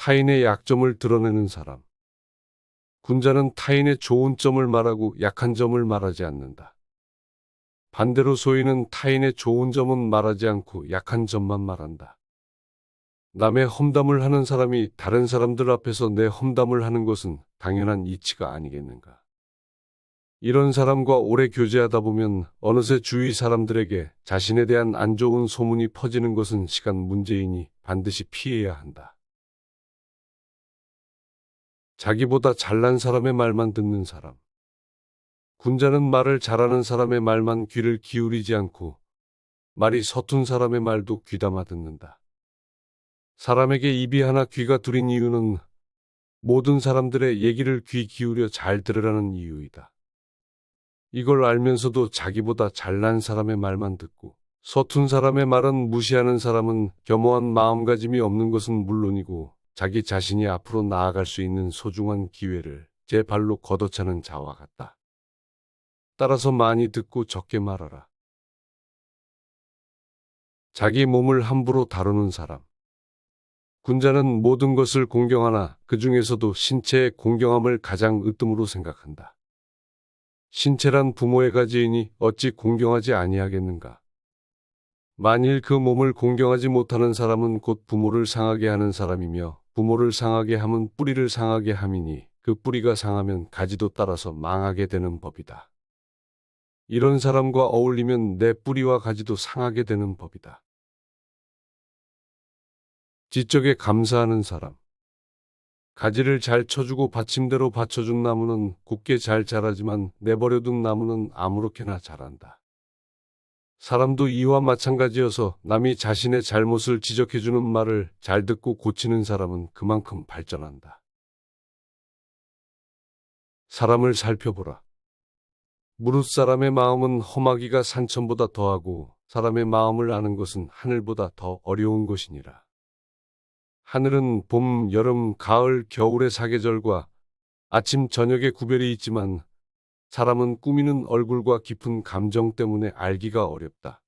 타인의 약점을 드러내는 사람. 군자는 타인의 좋은 점을 말하고 약한 점을 말하지 않는다. 반대로 소인은 타인의 좋은 점은 말하지 않고 약한 점만 말한다. 남의 험담을 하는 사람이 다른 사람들 앞에서 내 험담을 하는 것은 당연한 이치가 아니겠는가. 이런 사람과 오래 교제하다 보면 어느새 주위 사람들에게 자신에 대한 안 좋은 소문이 퍼지는 것은 시간 문제이니 반드시 피해야 한다. 자기보다 잘난 사람의 말만 듣는 사람. 군자는 말을 잘하는 사람의 말만 귀를 기울이지 않고 말이 서툰 사람의 말도 귀담아 듣는다. 사람에게 입이 하나 귀가 둘인 이유는 모든 사람들의 얘기를 귀 기울여 잘 들으라는 이유이다. 이걸 알면서도 자기보다 잘난 사람의 말만 듣고 서툰 사람의 말은 무시하는 사람은 겸허한 마음가짐이 없는 것은 물론이고 자기 자신이 앞으로 나아갈 수 있는 소중한 기회를 제 발로 걷어차는 자와 같다. 따라서 많이 듣고 적게 말하라. 자기 몸을 함부로 다루는 사람. 군자는 모든 것을 공경하나 그 중에서도 신체의 공경함을 가장 으뜸으로 생각한다. 신체란 부모의 가지이니 어찌 공경하지 아니하겠는가. 만일 그 몸을 공경하지 못하는 사람은 곧 부모를 상하게 하는 사람이며 부모를 상하게 함은 뿌리를 상하게 함이니 그 뿌리가 상하면 가지도 따라서 망하게 되는 법이다. 이런 사람과 어울리면 내 뿌리와 가지도 상하게 되는 법이다. 지적에 감사하는 사람. 가지를 잘 쳐주고 받침대로 받쳐준 나무는 굳게 잘 자라지만 내버려둔 나무는 아무렇게나 자란다. 사람도 이와 마찬가지여서 남이 자신의 잘못을 지적해주는 말을 잘 듣고 고치는 사람은 그만큼 발전한다. 사람을 살펴보라. 무릇 사람의 마음은 험하기가 산천보다 더하고 사람의 마음을 아는 것은 하늘보다 더 어려운 것이니라. 하늘은 봄, 여름, 가을, 겨울의 사계절과 아침, 저녁의 구별이 있지만 사람은 꾸미는 얼굴과 깊은 감정 때문에 알기가 어렵다.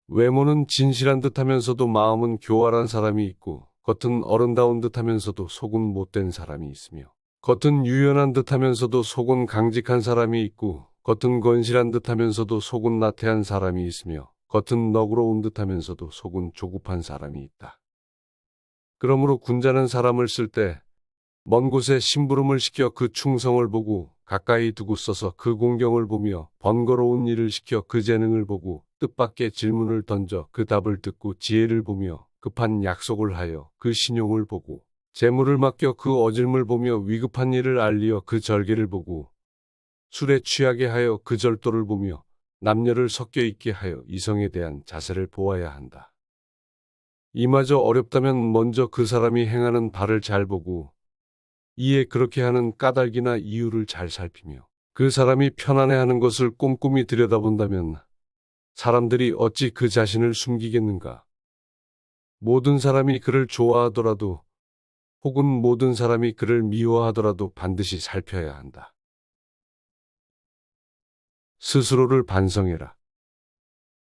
외모는 진실한 듯하면서도 마음은 교활한 사람이 있고 겉은 어른다운 듯하면서도 속은 못된 사람이 있으며 겉은 유연한 듯하면서도 속은 강직한 사람이 있고 겉은 건실한 듯하면서도 속은 나태한 사람이 있으며 겉은 너그러운 듯하면서도 속은 조급한 사람이 있다. 그러므로 군자는 사람을 쓸 때 먼 곳에 심부름을 시켜 그 충성을 보고 가까이 두고 써서 그 공경을 보며 번거로운 일을 시켜 그 재능을 보고 뜻밖의 질문을 던져 그 답을 듣고 지혜를 보며 급한 약속을 하여 그 신용을 보고 재물을 맡겨 그 어질물 보며 위급한 일을 알리어 그 절개를 보고 술에 취하게 하여 그 절도를 보며 남녀를 섞여 있게 하여 이성에 대한 자세를 보아야 한다. 이마저 어렵다면 먼저 그 사람이 행하는 바를 잘 보고 이에 그렇게 하는 까닭이나 이유를 잘 살피며 그 사람이 편안해하는 것을 꼼꼼히 들여다본다면 사람들이 어찌 그 자신을 숨기겠는가. 모든 사람이 그를 좋아하더라도 혹은 모든 사람이 그를 미워하더라도 반드시 살펴야 한다. 스스로를 반성해라.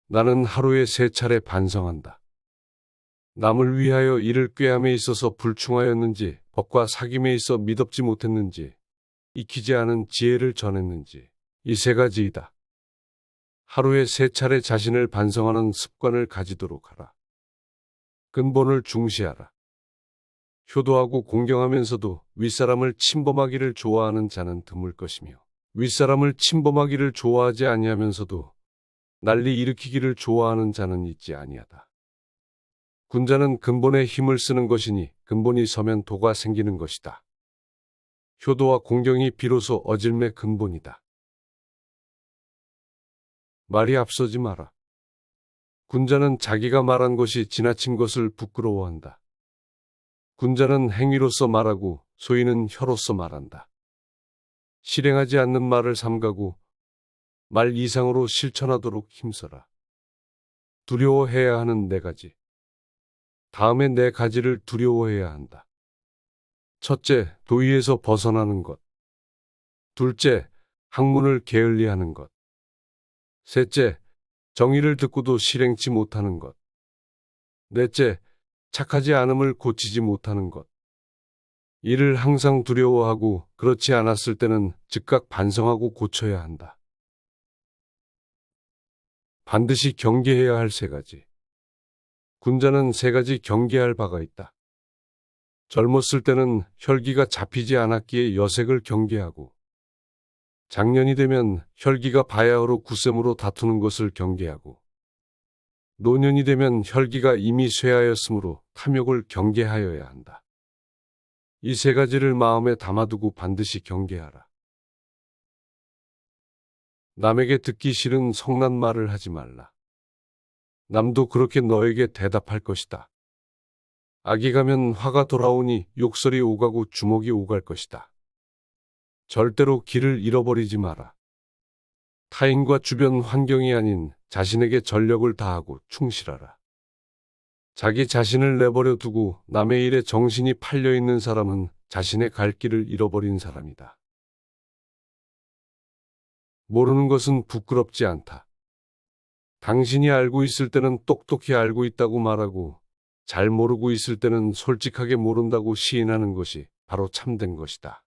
나는 하루에 3차례 반성한다. 남을 위하여 일을 꾀함에 있어서 불충하였는지, 법과 사귐에 있어 미덥지 못했는지, 익히지 않은 지혜를 전했는지, 이 3가지이다. 하루에 3차례 자신을 반성하는 습관을 가지도록 하라. 근본을 중시하라. 효도하고 공경하면서도 윗사람을 침범하기를 좋아하는 자는 드물 것이며, 윗사람을 침범하기를 좋아하지 아니하면서도 난리 일으키기를 좋아하는 자는 있지 아니하다. 군자는 근본에 힘을 쓰는 것이니 근본이 서면 도가 생기는 것이다. 효도와 공경이 비로소 어질매 근본이다. 말이 앞서지 마라. 군자는 자기가 말한 것이 지나친 것을 부끄러워한다. 군자는 행위로서 말하고 소인은 혀로서 말한다. 실행하지 않는 말을 삼가고 말 이상으로 실천하도록 힘써라. 두려워해야 하는 4가지. 다음에 4가지를 두려워해야 한다. 첫째, 도의에서 벗어나는 것. 둘째, 학문을 게을리하는 것. 셋째, 정의를 듣고도 실행치 못하는 것. 넷째, 착하지 않음을 고치지 못하는 것. 이를 항상 두려워하고 그렇지 않았을 때는 즉각 반성하고 고쳐야 한다. 반드시 경계해야 할 세 가지. 군자는 세 가지 경계할 바가 있다. 젊었을 때는 혈기가 잡히지 않았기에 여색을 경계하고, 장년이 되면 혈기가 바야흐로 굳셈으로 다투는 것을 경계하고, 노년이 되면 혈기가 이미 쇠하였으므로 탐욕을 경계하여야 한다. 이 세 가지를 마음에 담아두고 반드시 경계하라. 남에게 듣기 싫은 성난 말을 하지 말라. 남도 그렇게 너에게 대답할 것이다. 악이 가면 화가 돌아오니 욕설이 오가고 주먹이 오갈 것이다. 절대로 길을 잃어버리지 마라. 타인과 주변 환경이 아닌 자신에게 전력을 다하고 충실하라. 자기 자신을 내버려 두고 남의 일에 정신이 팔려 있는 사람은 자신의 갈 길을 잃어버린 사람이다. 모르는 것은 부끄럽지 않다. 당신이 알고 있을 때는 똑똑히 알고 있다고 말하고, 잘 모르고 있을 때는 솔직하게 모른다고 시인하는 것이 바로 참된 것이다.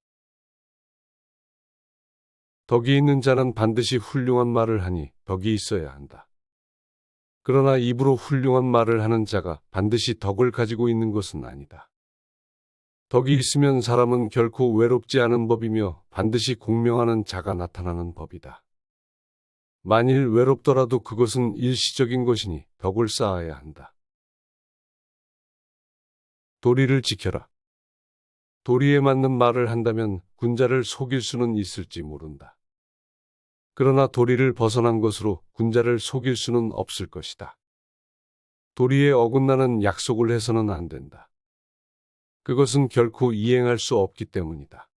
덕이 있는 자는 반드시 훌륭한 말을 하니 덕이 있어야 한다. 그러나 입으로 훌륭한 말을 하는 자가 반드시 덕을 가지고 있는 것은 아니다. 덕이 있으면 사람은 결코 외롭지 않은 법이며 반드시 공명하는 자가 나타나는 법이다. 만일 외롭더라도 그것은 일시적인 것이니 덕을 쌓아야 한다. 도리를 지켜라. 도리에 맞는 말을 한다면 군자를 속일 수는 있을지 모른다. 그러나 도리를 벗어난 것으로 군자를 속일 수는 없을 것이다. 도리에 어긋나는 약속을 해서는 안 된다. 그것은 결코 이행할 수 없기 때문이다.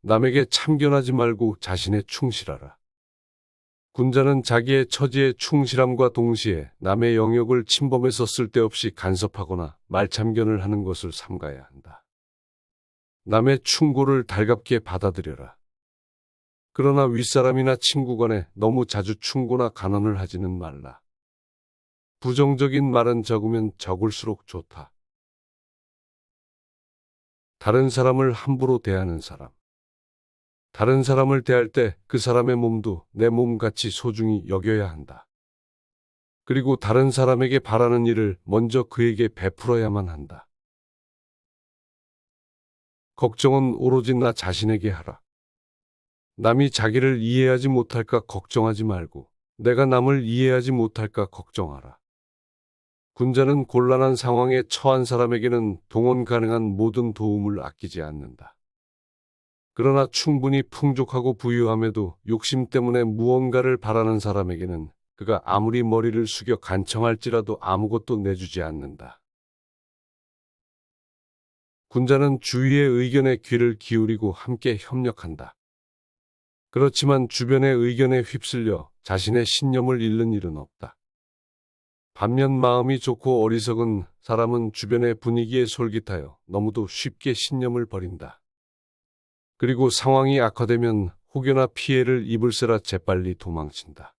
남에게 참견하지 말고 자신에 충실하라. 군자는 자기의 처지에 충실함과 동시에 남의 영역을 침범해서 쓸데없이 간섭하거나 말참견을 하는 것을 삼가야 한다. 남의 충고를 달갑게 받아들여라. 그러나 윗사람이나 친구 간에 너무 자주 충고나 간언을 하지는 말라. 부정적인 말은 적으면 적을수록 좋다. 다른 사람을 함부로 대하는 사람. 다른 사람을 대할 때 그 사람의 몸도 내 몸같이 소중히 여겨야 한다. 그리고 다른 사람에게 바라는 일을 먼저 그에게 베풀어야만 한다. 걱정은 오로지 나 자신에게 하라. 남이 자기를 이해하지 못할까 걱정하지 말고 내가 남을 이해하지 못할까 걱정하라. 군자는 곤란한 상황에 처한 사람에게는 동원 가능한 모든 도움을 아끼지 않는다. 그러나 충분히 풍족하고 부유함에도 욕심 때문에 무언가를 바라는 사람에게는 그가 아무리 머리를 숙여 간청할지라도 아무것도 내주지 않는다. 군자는 주위의 의견에 귀를 기울이고 함께 협력한다. 그렇지만 주변의 의견에 휩쓸려 자신의 신념을 잃는 일은 없다. 반면 마음이 좋고 어리석은 사람은 주변의 분위기에 솔깃하여 너무도 쉽게 신념을 버린다. 그리고 상황이 악화되면 혹여나 피해를 입을세라 재빨리 도망친다.